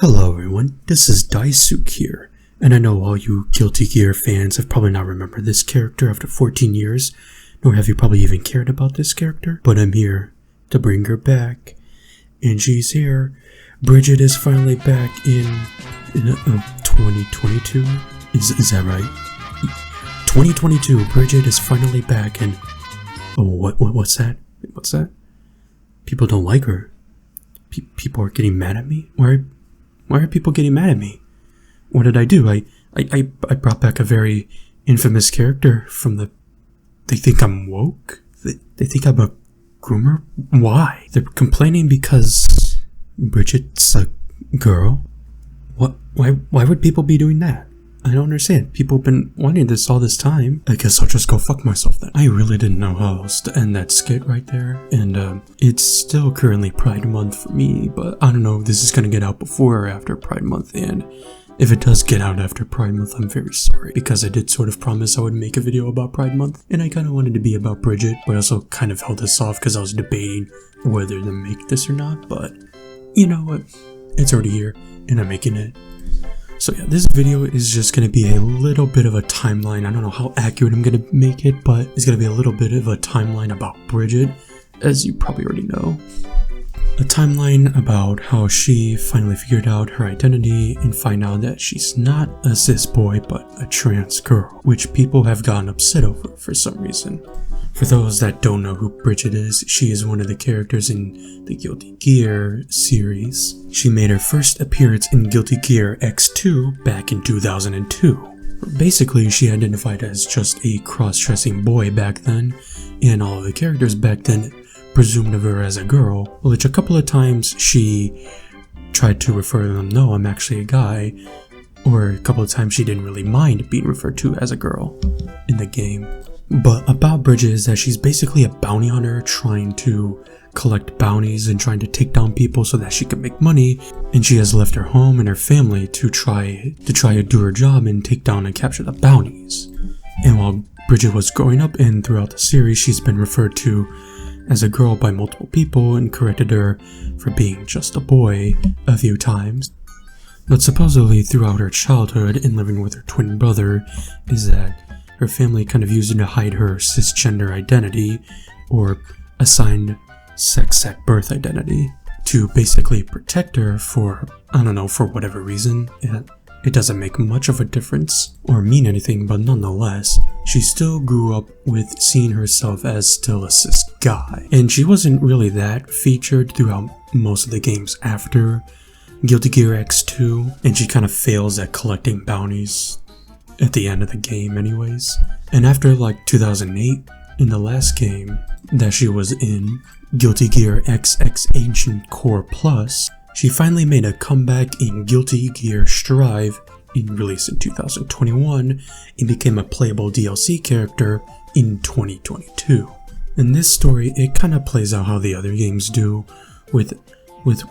Hello everyone, this is Daisuke here, and I know all you Guilty Gear fans have probably not remembered this character after 14 years, nor have you probably even cared about this character, but I'm here to bring her back, and she's here. Bridget is finally back in 2022, is that right? 2022, Bridget is finally back, and what's that? What's that? People don't like her. People are getting mad at me? Why are people getting mad at me? What did I do? I brought back a very infamous character from the... They think I'm woke? They think I'm a groomer? Why? They're complaining because Bridget's a girl? Why would people be doing that? I don't understand. People have been wanting this all this time. I guess I'll just go fuck myself then. I really didn't know how else to end that skit right there. And it's still currently Pride Month for me, but I don't know if this is gonna get out before or after Pride Month. And if it does get out after Pride Month, I'm very sorry, because I did sort of promise I would make a video about Pride Month, and I kind of wanted to be about Bridget, but I also kind of held this off because I was debating whether to make this or not. But you know what? It's already here, and I'm making it. So yeah, this video is just going to be a little bit of a timeline. I don't know how accurate I'm going to make it, but it's going to be a little bit of a timeline about Bridget, as you probably already know. A timeline about how she finally figured out her identity and find out that she's not a cis boy, but a trans girl, which people have gotten upset over for some reason. For those that don't know who Bridget is, she is one of the characters in the Guilty Gear series. She made her first appearance in Guilty Gear X2 back in 2002. Basically, she identified as just a cross-dressing boy back then, and all of the characters back then presumed of her as a girl, which a couple of times she tried to refer to them, no, I'm actually a guy, or a couple of times she didn't really mind being referred to as a girl in the game. But about Bridget is that she's basically a bounty hunter trying to collect bounties and trying to take down people so that she can make money, and she has left her home and her family to try to do her job and take down and capture the bounties. And while Bridget was growing up and throughout the series, she's been referred to as a girl by multiple people and corrected her for being just a boy a few times. But supposedly throughout her childhood and living with her twin brother is that her family kind of used it to hide her cisgender identity, or assigned sex at birth identity, to basically protect her for, I don't know, for whatever reason. It doesn't make much of a difference or mean anything, but nonetheless, she still grew up with seeing herself as still a cis guy. And she wasn't really that featured throughout most of the games after Guilty Gear X2, and she kind of fails at collecting bounties at the end of the game anyways. And after like 2008, in the last game that she was in, Guilty Gear XX Ancient Core Plus, she finally made a comeback in Guilty Gear Strive, released in 2021, and became a playable DLC character in 2022. In this story, it kind of plays out how the other games do,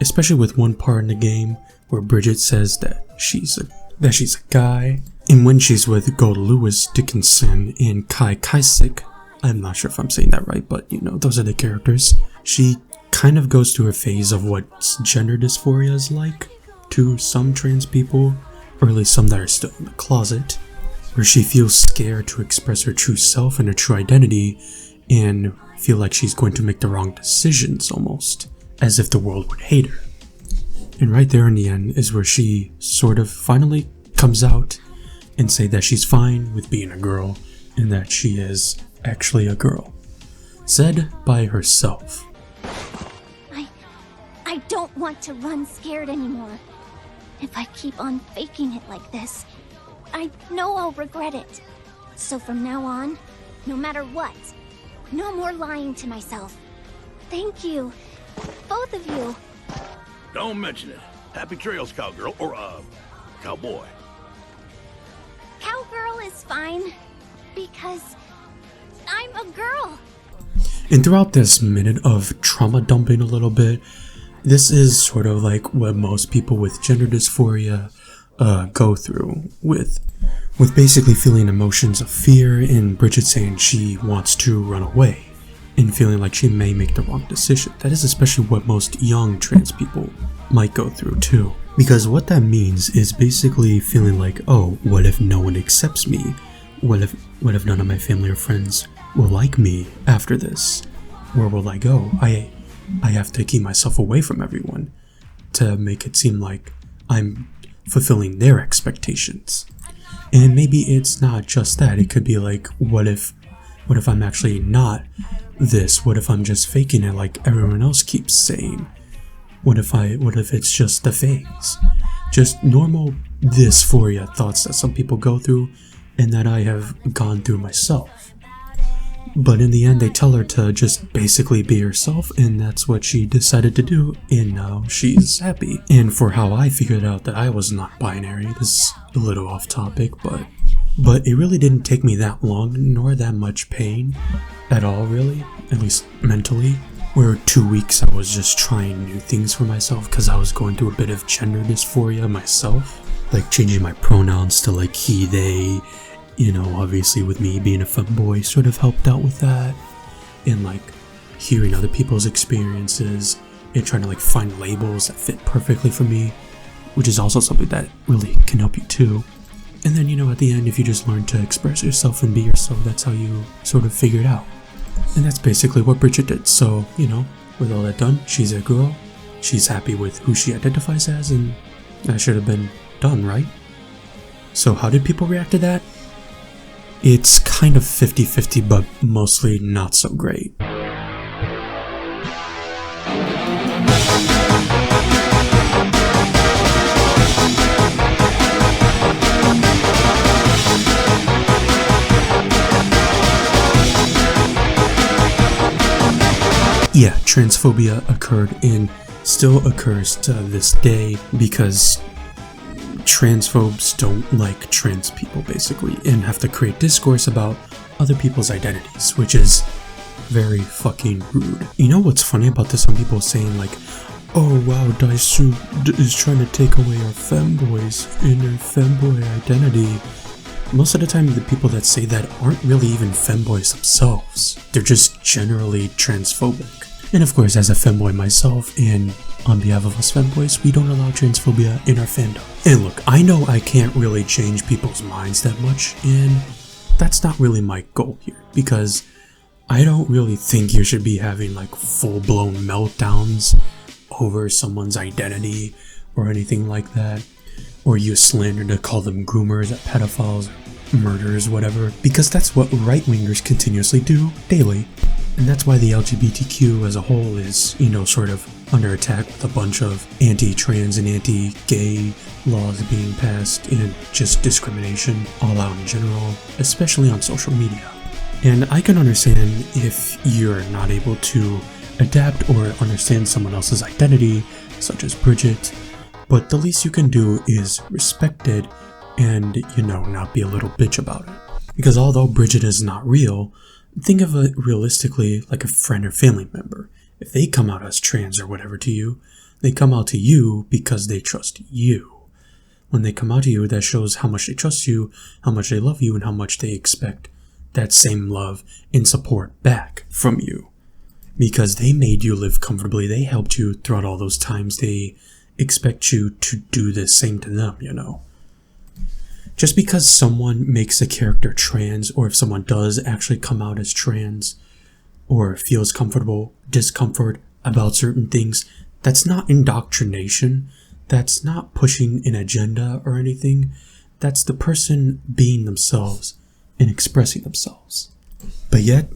especially with one part in the game where Bridget says that she's a guy, and when she's with Gold Lewis Dickinson and Kai Kasich, I'm not sure if I'm saying that right, but you know, those are the characters, she kind of goes through a phase of what gender dysphoria is like to some trans people, or at least some that are still in the closet, where she feels scared to express her true self and her true identity, and feel like she's going to make the wrong decisions almost, as if the world would hate her. And right there in the end is where she sort of finally comes out and say that she's fine with being a girl and that she is actually a girl. Said by herself. I don't want to run scared anymore. If I keep on faking it like this, I know I'll regret it. So from now on, no matter what, no more lying to myself. Thank you, both of you. Don't mention it. Happy trails, cowgirl, or cowboy. Cowgirl is fine, because I'm a girl. And throughout this minute of trauma dumping a little bit, this is sort of like what most people with gender dysphoria go through, with basically feeling emotions of fear, and Bridget saying she wants to run away and feeling like she may make the wrong decision. That is especially what most young trans people might go through too. Because what that means is basically feeling like, oh, what if no one accepts me? What if none of my family or friends will like me after this? Where will I go? I have to keep myself away from everyone to make it seem like I'm fulfilling their expectations. And maybe it's not just that. It could be like, what if I'm actually not this? What if I'm just faking it like everyone else keeps saying? What if it's just a phase? Just normal dysphoria thoughts that some people go through and that I have gone through myself. But in the end, they tell her to just basically be herself, and that's what she decided to do, and now she's happy. And for how I figured out that I was not binary, this is a little off topic, but it really didn't take me that long, nor that much pain at all, really, at least mentally. Where 2 weeks I was just trying new things for myself because I was going through a bit of gender dysphoria myself. Like changing my pronouns to like he, they, you know, obviously with me being a femboy sort of helped out with that. And like hearing other people's experiences and trying to like find labels that fit perfectly for me, which is also something that really can help you too. And then, you know, at the end, if you just learn to express yourself and be yourself, that's how you sort of figure it out. And that's basically what Bridget did. So, you know, with all that done, she's a girl, she's happy with who she identifies as, and that should have been done, right? So how did people react to that? It's kind of 50-50, but mostly not so great. Yeah, transphobia occurred and still occurs to this day because transphobes don't like trans people, basically, and have to create discourse about other people's identities, which is very fucking rude. You know what's funny about this? Some people saying like, oh wow, Daisu is trying to take away our femboys in their femboy identity. Most of the time, the people that say that aren't really even femboys themselves. They're just generally transphobic. And of course, as a femboy myself, and on behalf of us femboys, we don't allow transphobia in our fandom. And look, I know I can't really change people's minds that much, and that's not really my goal here, because I don't really think you should be having like full-blown meltdowns over someone's identity or anything like that, or use slander to call them groomers, pedophiles, murderers, whatever, because that's what right-wingers continuously do daily. And that's why the LGBTQ as a whole is, you know, sort of under attack with a bunch of anti-trans and anti-gay laws being passed and just discrimination all out in general, especially on social media. And I can understand if you're not able to adapt or understand someone else's identity, such as Bridget, but the least you can do is respect it and, you know, not be a little bitch about it. Because although Bridget is not real, think of it realistically like a friend or family member. If they come out as trans or whatever to you, they come out to you because they trust you. When they come out to you, that shows how much they trust you, how much they love you, and how much they expect that same love and support back from you. Because they made you live comfortably, they helped you throughout all those times, they expect you to do the same to them, you know. Just because someone makes a character trans, or if someone does actually come out as trans, or feels discomfort about certain things, that's not indoctrination, that's not pushing an agenda or anything, that's the person being themselves and expressing themselves. But yet,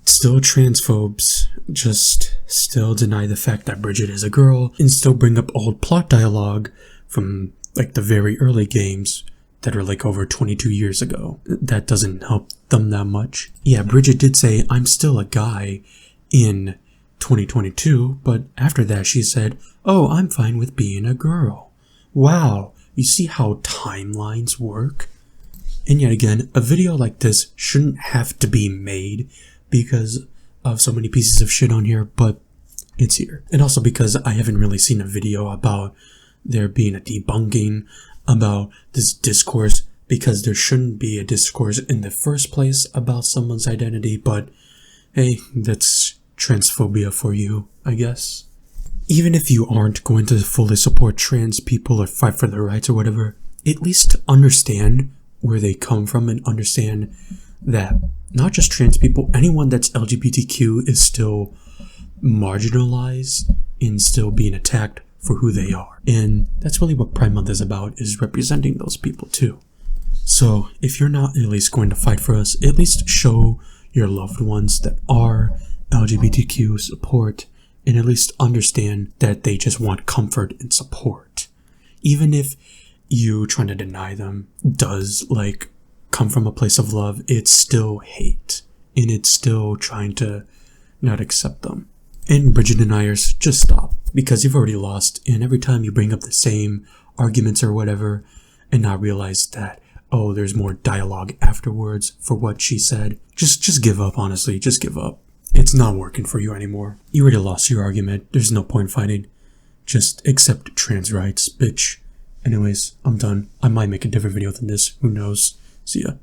still transphobes just still deny the fact that Bridget is a girl, and still bring up old plot dialogue from like the very early games that are like over 22 years ago. That doesn't help them that much. Yeah, Bridget did say, I'm still a guy in 2022, but after that she said, oh, I'm fine with being a girl. Wow, you see how timelines work? And yet again, a video like this shouldn't have to be made because of so many pieces of shit on here, but it's here. And also because I haven't really seen a video about there being a debunking about this discourse, because there shouldn't be a discourse in the first place about someone's identity, but hey, that's transphobia for you, I guess. even if you aren't going to fully support trans people or fight for their rights or whatever, at least understand where they come from and understand that not just trans people, anyone that's LGBTQ is still marginalized and still being attacked for who they are. And that's really what Pride Month is about, is representing those people too. So if you're not at least going to fight for us, at least show your loved ones that are LGBTQ support, and at least understand that they just want comfort and support. Even if you trying to deny them does like come from a place of love, it's still hate, and it's still trying to not accept them. And Bridget deniers, just stop, because you've already lost, and every time you bring up the same arguments or whatever and not realize that, oh, there's more dialogue afterwards for what she said, just give up, honestly, just give up. It's not working for you anymore. You already lost your argument. There's no point fighting. Just accept trans rights, bitch. Anyways, I'm done. I might make a different video than this. Who knows? See ya.